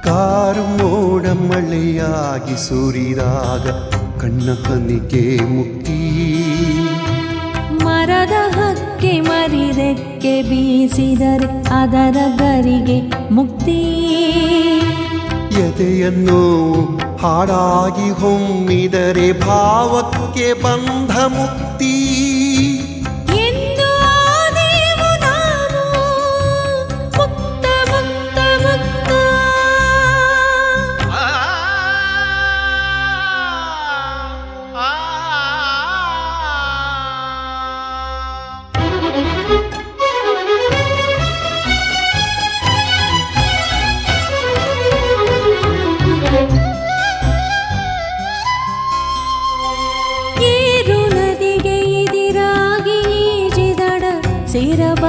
Car ಮೋಡ ಮಳೆಯಾಗಿ ಸುರಿದಾಗ ಕಣ್ಣ ಹನಿಗೆ ಮುಕ್ತಿ. ಮರದ ಹಕ್ಕೆ ಮರಿರೆಕ್ಕೆ ಬೀಸಿದರೆ ಅದರ ಗರಿಗೆ ಮುಕ್ತಿ. ಎದೆಯನ್ನು ಹಾಡಾಗಿ ಹೊಮ್ಮಿದರೆ ಭಾವಕ್ಕೆ ಬಂಧ ಮುಕ್ತಿ. ಎಂದು ಆದೆವು ನಾವು ಮುಕ್ತ ಮುಕ್ತ ಮುಕ್ತ. ಏರು ನದಿಗೆ ಎದಿರಾಗಿ ಈಜಿದಡ ಸೇರಬ